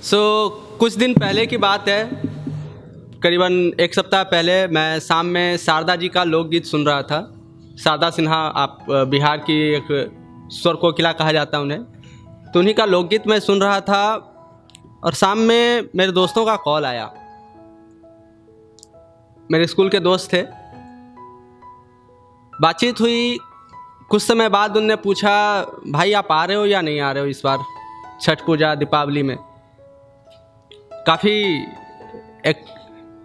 कुछ दिन पहले की बात है, करीबन एक सप्ताह पहले मैं शाम में शारदा जी का लोकगीत सुन रहा था। शारदा सिन्हा, आप बिहार की एक स्वर कोकिला कहा जाता है उन्हें, तो उन्हीं का लोकगीत मैं सुन रहा था और शाम में मेरे दोस्तों का कॉल आया। मेरे स्कूल के दोस्त थे, बातचीत हुई। कुछ समय बाद उनने पूछा, भाई आप आ रहे हो या नहीं आ रहे हो इस बार छठ पूजा दीपावली में। काफ़ी एक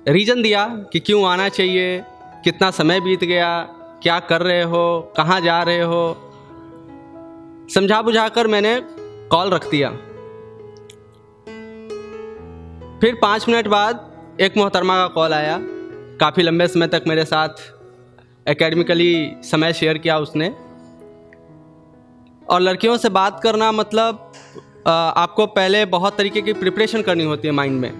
रीज़न दिया कि क्यों आना चाहिए, कितना समय बीत गया, क्या कर रहे हो, कहाँ जा रहे हो। समझा बुझाकर मैंने कॉल रख दिया। फिर 5 मिनट बाद एक मोहतरमा का कॉल आया। काफ़ी लंबे समय तक मेरे साथ एकेडमिकली समय शेयर किया उसने। और लड़कियों से बात करना मतलब आपको पहले बहुत तरीके की प्रिपरेशन करनी होती है माइंड में।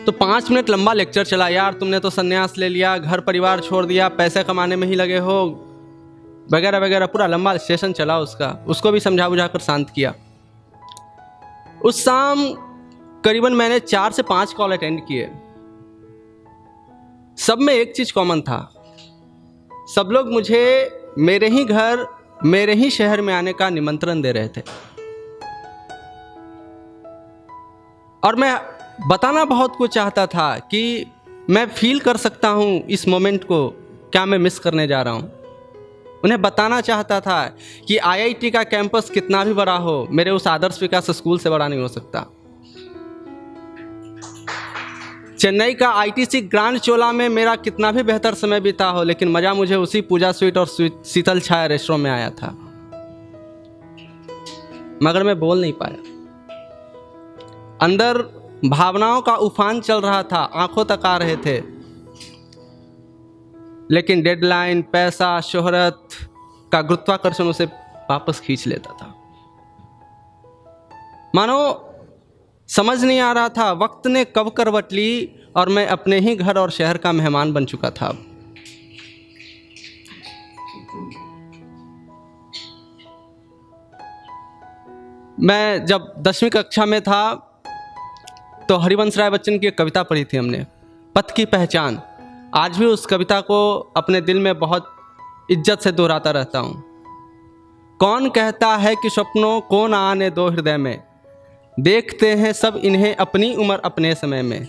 तो 5 मिनट लंबा लेक्चर चला, यार तुमने तो संन्यास ले लिया, घर परिवार छोड़ दिया, पैसे कमाने में ही लगे हो, वगैरह वगैरह। पूरा लंबा सेशन चला उसका। उसको भी समझा बुझा कर शांत किया। उस शाम करीबन मैंने 4 से 5 कॉल अटेंड किए। सब में एक चीज़ कॉमन था, सब लोग मुझे मेरे ही घर, मेरे ही शहर में आने का निमंत्रण दे रहे थे। और मैं बताना बहुत कुछ चाहता था कि मैं फील कर सकता हूँ इस मोमेंट को, क्या मैं मिस करने जा रहा हूँ। उन्हें बताना चाहता था कि आईआईटी का कैंपस कितना भी बड़ा हो, मेरे उस आदर्श विकास स्कूल से बड़ा नहीं हो सकता। चेन्नई का आईटीसी ग्रांड चोला में मेरा कितना भी बेहतर समय बीता हो, लेकिन मज़ा मुझे उसी पूजा स्वीट और शीतल छाया रेस्टोरेंट में आया था। मगर मैं बोल नहीं पाया। अंदर भावनाओं का उफान चल रहा था, आंखों तक आ रहे थे, लेकिन डेडलाइन, पैसा, शोहरत का गुरुत्वाकर्षण उसे वापस खींच लेता था। मानो समझ नहीं आ रहा था वक्त ने कब करवट ली और मैं अपने ही घर और शहर का मेहमान बन चुका था। मैं जब 10वीं कक्षा में था तो हरिवंश राय बच्चन की एक कविता पढ़ी थी हमने, पथ की पहचान। आज भी उस कविता को अपने दिल में बहुत इज्जत से दोहराता रहता हूँ। कौन कहता है कि स्वप्नों को ना आने दो हृदय में, देखते हैं सब इन्हें अपनी उम्र अपने समय में।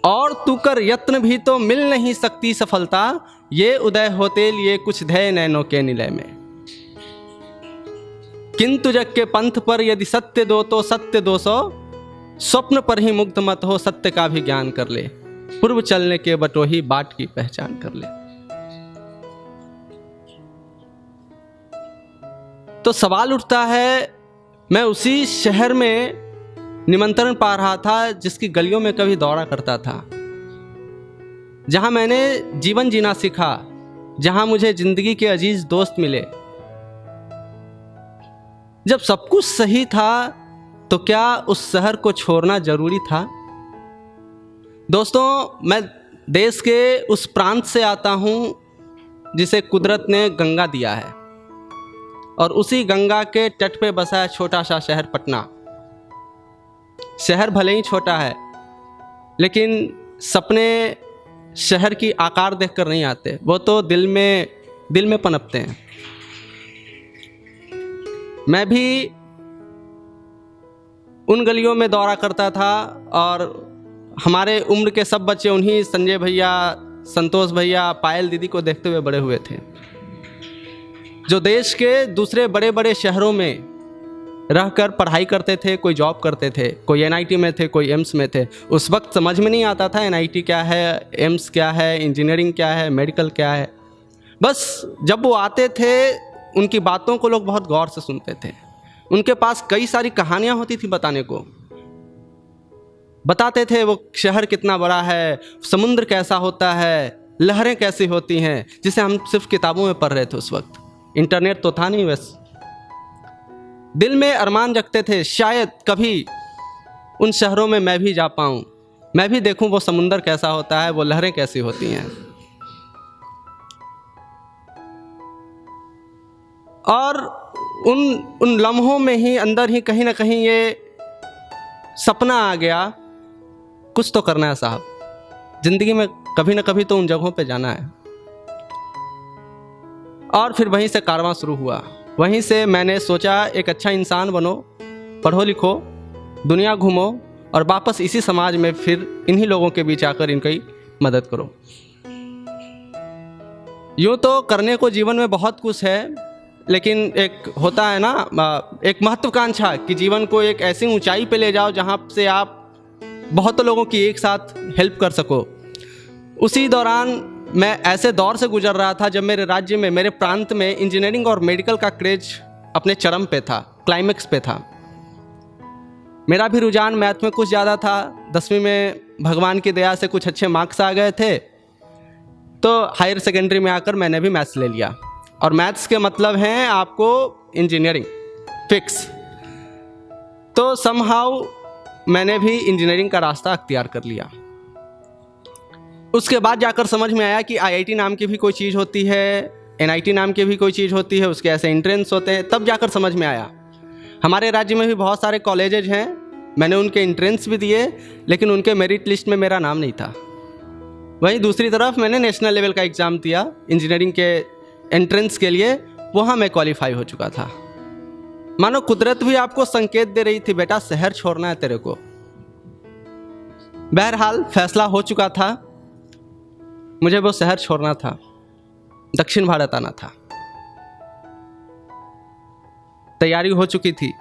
और तू कर यत्न भी तो मिल नहीं सकती सफलता, ये उदय होते लिए कुछ धैर्य नैनों के निलय में। किंतु जग के पंथ पर यदि सत्य दो तो सत्य 200, स्वप्न पर ही मुग्ध मत हो, सत्य का भी ज्ञान कर ले। पूर्व चलने के बटोही बाट की पहचान कर ले। तो सवाल उठता है, मैं उसी शहर में निमंत्रण पा रहा था जिसकी गलियों में कभी दौड़ा करता था, जहां मैंने जीवन जीना सीखा, जहां मुझे जिंदगी के अजीज दोस्त मिले। जब सब कुछ सही था तो क्या उस शहर को छोड़ना जरूरी था? दोस्तों, मैं देश के उस प्रांत से आता हूं जिसे कुदरत ने गंगा दिया है, और उसी गंगा के तट पे बसा है छोटा सा शहर पटना। शहर भले ही छोटा है, लेकिन सपने शहर की आकार देखकर नहीं आते, वो तो दिल में पनपते हैं। मैं भी उन गलियों में दौरा करता था और हमारे उम्र के सब बच्चे उन्हीं संजय भैया, संतोष भैया, पायल दीदी को देखते हुए बड़े हुए थे, जो देश के दूसरे बड़े बड़े शहरों में रहकर पढ़ाई करते थे, कोई जॉब करते थे, कोई एनआईटी में थे, कोई एम्स में थे। उस वक्त समझ में नहीं आता था एनआईटी क्या है, एम्स क्या है, इंजीनियरिंग क्या है, मेडिकल क्या है। बस जब वो आते थे उनकी बातों को लोग बहुत गौर से सुनते थे। उनके पास कई सारी कहानियाँ होती थी बताने को। बताते थे वो शहर कितना बड़ा है, समुद्र कैसा होता है, लहरें कैसी होती हैं, जिसे हम सिर्फ किताबों में पढ़ रहे थे उस वक्त। इंटरनेट तो था नहीं। बस दिल में अरमान जगते थे, शायद कभी उन शहरों में मैं भी जा पाऊं, मैं भी देखूं वो समुंदर कैसा होता है, वो लहरें कैसी होती हैं। और उन लम्हों में ही अंदर ही कहीं ना कहीं ये सपना आ गया, कुछ तो करना है साहब, ज़िंदगी में कभी ना कभी तो उन जगहों पे जाना है। और फिर वहीं से कारवां शुरू हुआ। वहीं से मैंने सोचा एक अच्छा इंसान बनो, पढ़ो लिखो, दुनिया घूमो और वापस इसी समाज में फिर इन्हीं लोगों के बीच आकर इनकी मदद करो। यूँ तो करने को जीवन में बहुत कुछ है, लेकिन एक होता है ना एक महत्वाकांक्षा कि जीवन को एक ऐसी ऊंचाई पे ले जाओ जहाँ से आप बहुत लोगों की एक साथ हेल्प कर सको। उसी दौरान मैं ऐसे दौर से गुजर रहा था जब मेरे राज्य में, मेरे प्रांत में इंजीनियरिंग और मेडिकल का क्रेज अपने चरम पे था, क्लाइमेक्स पे था। मेरा भी रुझान मैथ में कुछ ज़्यादा था। 10वीं में भगवान की दया से कुछ अच्छे मार्क्स आ गए थे, तो हायर सेकेंडरी में आकर मैंने भी मैथ्स ले लिया। और मैथ्स के मतलब हैं आपको इंजीनियरिंग फिक्स। तो समहाउ मैंने भी इंजीनियरिंग का रास्ता अख्तियार कर लिया। उसके बाद जाकर समझ में आया कि IIT नाम की भी कोई चीज़ होती है, NIT नाम की भी कोई चीज़ होती है, उसके ऐसे एंट्रेंस होते हैं। तब जाकर समझ में आया हमारे राज्य में भी बहुत सारे कॉलेजेज हैं, मैंने उनके एंट्रेंस भी दिए, लेकिन उनके मेरिट लिस्ट में मेरा नाम नहीं था। वहीं दूसरी तरफ मैंने नेशनल लेवल का एग्ज़ाम दिया इंजीनियरिंग के एंट्रेंस के लिए, वहाँ मैं क्वालिफाई हो चुका था। मानो कुदरत भी आपको संकेत दे रही थी, बेटा शहर छोड़ना है तेरे को। बहरहाल फैसला हो चुका था, मुझे वो शहर छोड़ना था, दक्षिण भारत आना था। तैयारी हो चुकी थी,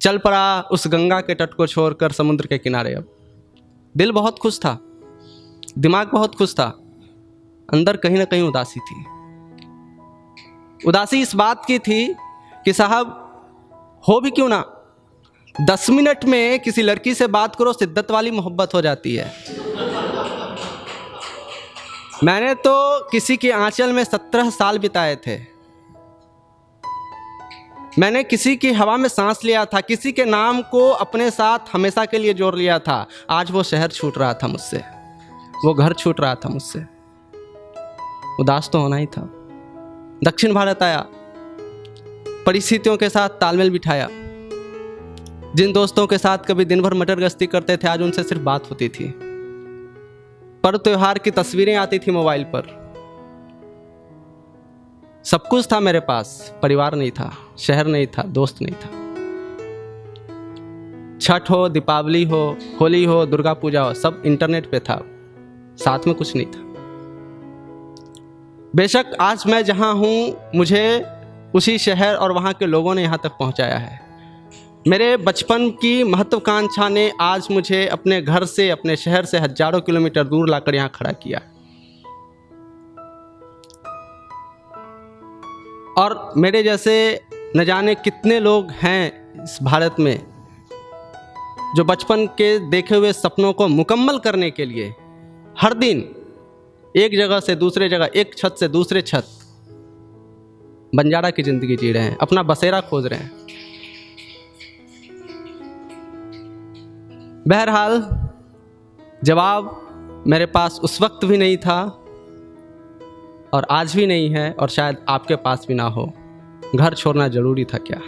चल पड़ा उस गंगा के तट को छोड़कर समुद्र के किनारे। अब दिल बहुत खुश था, दिमाग बहुत खुश था, अंदर कहीं ना कहीं उदासी थी। उदासी इस बात की थी कि साहब हो भी क्यों ना 10 मिनट में किसी लड़की से बात करो, शिद्दत वाली मोहब्बत हो जाती है। मैंने तो किसी के आंचल में 17 साल बिताए थे, मैंने किसी की हवा में सांस लिया था, किसी के नाम को अपने साथ हमेशा के लिए जोड़ लिया था। आज वो शहर छूट रहा था मुझसे, वो घर छूट रहा था मुझसे, उदास तो होना ही था। दक्षिण भारत आया, परिस्थितियों के साथ तालमेल बिठाया। जिन दोस्तों के साथ कभी दिन भर मटर गश्ती करते थे, आज उनसे सिर्फ बात होती थी। पर्व त्योहार की तस्वीरें आती थी मोबाइल पर। सब कुछ था मेरे पास, परिवार नहीं था, शहर नहीं था, दोस्त नहीं था। छठ हो, दीपावली हो, होली हो, दुर्गा पूजा हो, सब इंटरनेट पे था, साथ में कुछ नहीं था। बेशक आज मैं जहां हूं, मुझे उसी शहर और वहां के लोगों ने यहां तक पहुंचाया है। मेरे बचपन की महत्वाकांक्षा ने आज मुझे अपने घर से, अपने शहर से हजारों किलोमीटर दूर लाकर यहां खड़ा किया। और मेरे जैसे न जाने कितने लोग हैं इस भारत में जो बचपन के देखे हुए सपनों को मुकम्मल करने के लिए हर दिन एक जगह से दूसरे जगह, एक छत से दूसरे छत, बंजारा की ज़िंदगी जी रहे हैं, अपना बसेरा खोज रहे हैं। बहरहाल जवाब मेरे पास उस वक्त भी नहीं था और आज भी नहीं है, और शायद आपके पास भी ना हो। घर छोड़ना ज़रूरी था क्या?